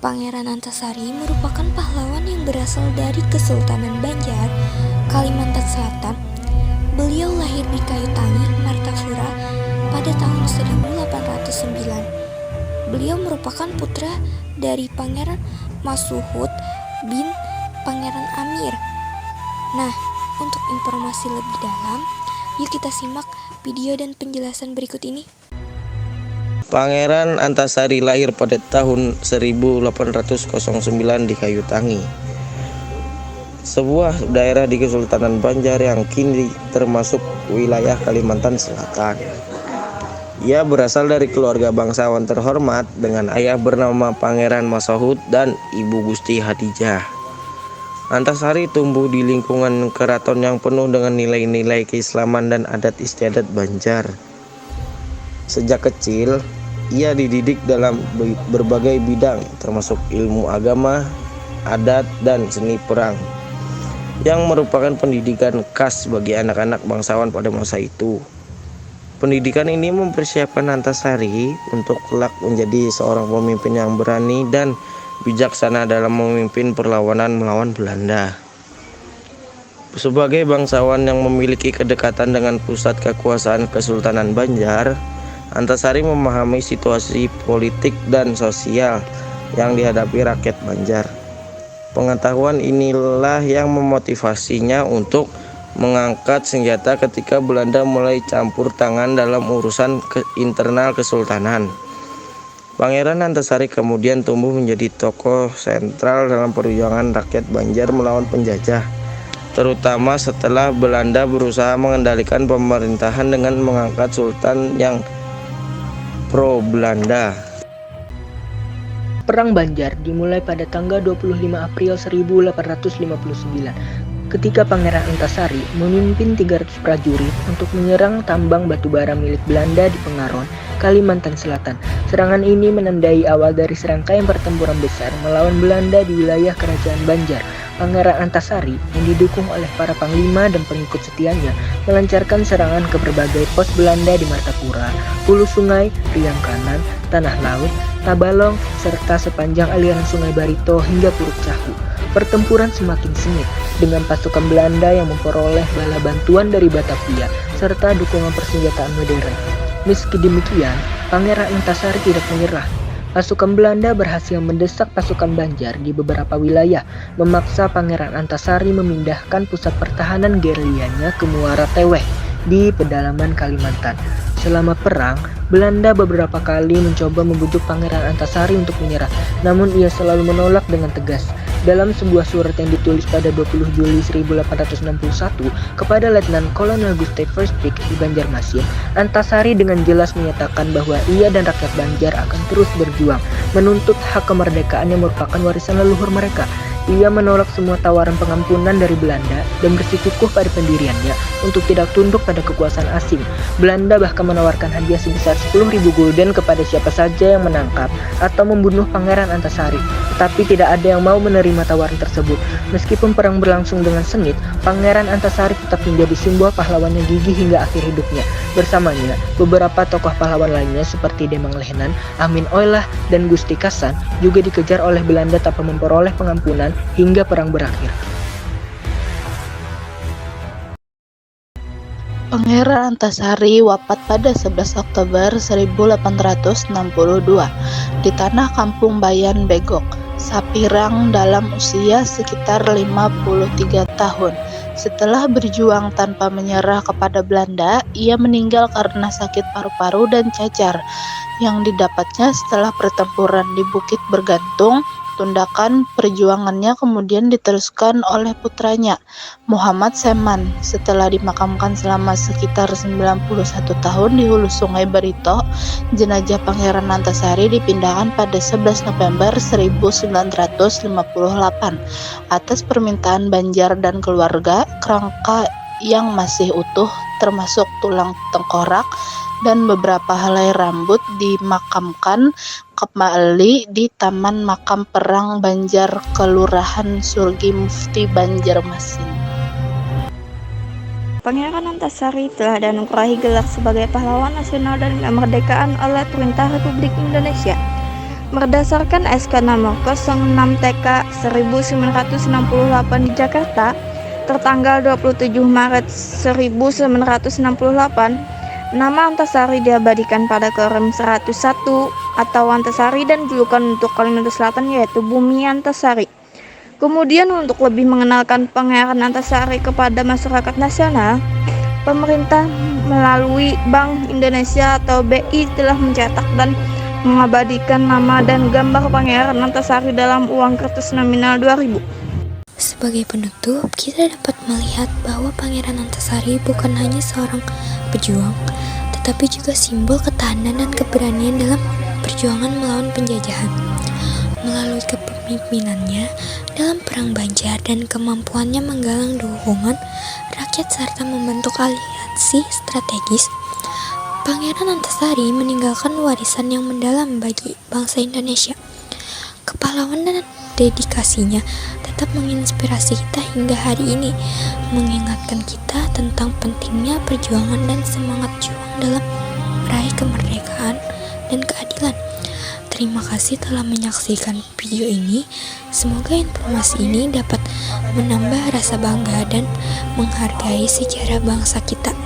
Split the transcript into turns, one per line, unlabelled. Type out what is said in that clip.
Pangeran Antasari merupakan pahlawan yang berasal dari Kesultanan Banjar, Kalimantan Selatan. Beliau lahir di Kayutangi, Martapura pada tahun 1809. Beliau merupakan putra dari Pangeran Masuhud bin Pangeran Amir. Nah, untuk informasi lebih dalam, yuk kita simak video dan penjelasan berikut ini.
Pangeran Antasari lahir pada tahun 1809 di Kayutangi, sebuah daerah di Kesultanan Banjar yang kini termasuk wilayah Kalimantan Selatan. Ia berasal dari keluarga bangsawan terhormat dengan ayah bernama Pangeran Masahud dan ibu Gusti Hadijah. Antasari tumbuh di lingkungan keraton yang penuh dengan nilai-nilai keislaman dan adat istiadat Banjar. Sejak kecil, ia dididik dalam berbagai bidang termasuk ilmu agama, adat, dan seni perang yang merupakan pendidikan khas bagi anak-anak bangsawan pada masa itu. Pendidikan ini mempersiapkan Antasari untuk kelak menjadi seorang pemimpin yang berani dan bijaksana dalam memimpin perlawanan melawan Belanda. Sebagai bangsawan yang memiliki kedekatan dengan pusat kekuasaan Kesultanan Banjar, Antasari memahami situasi politik dan sosial yang dihadapi rakyat Banjar. Pengetahuan inilah yang memotivasinya untuk mengangkat senjata ketika Belanda mulai campur tangan dalam urusan internal kesultanan. Pangeran Antasari kemudian tumbuh menjadi tokoh sentral dalam perjuangan rakyat Banjar melawan penjajah, terutama setelah Belanda berusaha mengendalikan pemerintahan dengan mengangkat sultan yang pro-Belanda.
Perang Banjar dimulai pada tanggal 25 April 1859 ketika Pangeran Antasari memimpin 300 prajurit untuk menyerang tambang batubara milik Belanda di Pengaron, Kalimantan Selatan. Serangan ini menandai awal dari serangkaian pertempuran besar melawan Belanda di wilayah Kerajaan Banjar. Pangeran Antasari yang didukung oleh para panglima dan pengikut setianya melancarkan serangan ke berbagai pos Belanda di Martapura, Hulu Sungai, Riang Kanan, Tanah Laut, Tabalong, serta sepanjang aliran Sungai Barito hingga Puruk Cahu. Pertempuran semakin sengit dengan pasukan Belanda yang memperoleh bala bantuan dari Batavia serta dukungan persenjataan modern. Meski demikian, Pangeran Antasari tidak menyerah. Pasukan Belanda berhasil mendesak pasukan Banjar di beberapa wilayah, memaksa Pangeran Antasari memindahkan pusat pertahanan gerilyanya ke Muara Teweh di pedalaman Kalimantan. Selama perang, Belanda beberapa kali mencoba membujuk Pangeran Antasari untuk menyerah, namun ia selalu menolak dengan tegas. Dalam sebuah surat yang ditulis pada 20 Juli 1861 kepada Letnan Kolonel Gustav Verbeek di Banjarmasin, Antasari dengan jelas menyatakan bahwa ia dan rakyat Banjar akan terus berjuang menuntut hak kemerdekaan yang merupakan warisan leluhur mereka. Ia menolak semua tawaran pengampunan dari Belanda dan bersikukuh pada pendiriannya untuk tidak tunduk pada kekuasaan asing. Belanda bahkan menawarkan hadiah sebesar 10.000 gulden kepada siapa saja yang menangkap atau membunuh Pangeran Antasari. Tetapi tidak ada yang mau menerima tawaran tersebut. Meskipun perang berlangsung dengan sengit, Pangeran Antasari tetap menjadi simbol pahlawan yang gigih hingga akhir hidupnya. Bersamanya, beberapa tokoh pahlawan lainnya seperti Demang Lehnan, Amin Oilah, dan Gusti Kasan juga dikejar oleh Belanda tanpa memperoleh pengampunan hingga perang berakhir.
Pangeran Antasari wafat pada 11 Oktober 1862 di tanah kampung Bayan Begok, Sapirang dalam usia sekitar 53 tahun. Setelah berjuang tanpa menyerah kepada Belanda, ia meninggal karena sakit paru-paru dan cacar yang didapatnya setelah pertempuran di Bukit Bergantung. Tundakan perjuangannya kemudian diteruskan oleh putranya, Muhammad Seman. Setelah dimakamkan selama sekitar 91 tahun di Hulu Sungai Barito, jenazah Pangeran Antasari dipindahkan pada 11 November 1958 atas permintaan Banjar dan keluarga. Kerangka yang masih utuh termasuk tulang tengkorak dan beberapa helai rambut dimakamkan kembali di Taman Makam Perang Banjar, Kelurahan Surgi Mufti, Banjarmasin.
Pangeran Antasari telah dianugerahi gelar sebagai pahlawan nasional dan kemerdekaan oleh Perintah Republik Indonesia. Berdasarkan SK nomor 06 TK 1968 di Jakarta, tertanggal 27 Maret 1968, nama Antasari diabadikan pada Korem 101 atau Antasari dan julukan untuk Kalimantan Selatan yaitu Bumi Antasari. Kemudian untuk lebih mengenalkan Pangeran Antasari kepada masyarakat nasional, pemerintah melalui Bank Indonesia atau BI telah mencetak dan mengabadikan nama dan gambar Pangeran Antasari dalam uang kertas nominal 2000.
Sebagai penutup, kita dapat melihat bahwa Pangeran Antasari bukan hanya seorang pejuang, tetapi juga simbol ketahanan dan keberanian dalam perjuangan melawan penjajahan. Melalui kepemimpinannya dalam Perang Banjar dan kemampuannya menggalang dukungan rakyat serta membentuk aliansi strategis, Pangeran Antasari meninggalkan warisan yang mendalam bagi bangsa Indonesia. Kepahlawanan dan dedikasinya tetap menginspirasi kita hingga hari ini, mengingatkan kita tentang pentingnya perjuangan dan semangat juang dalam meraih kemerdekaan dan keadilan. Terima kasih telah menyaksikan video ini. Semoga informasi ini dapat menambah rasa bangga dan menghargai sejarah bangsa kita.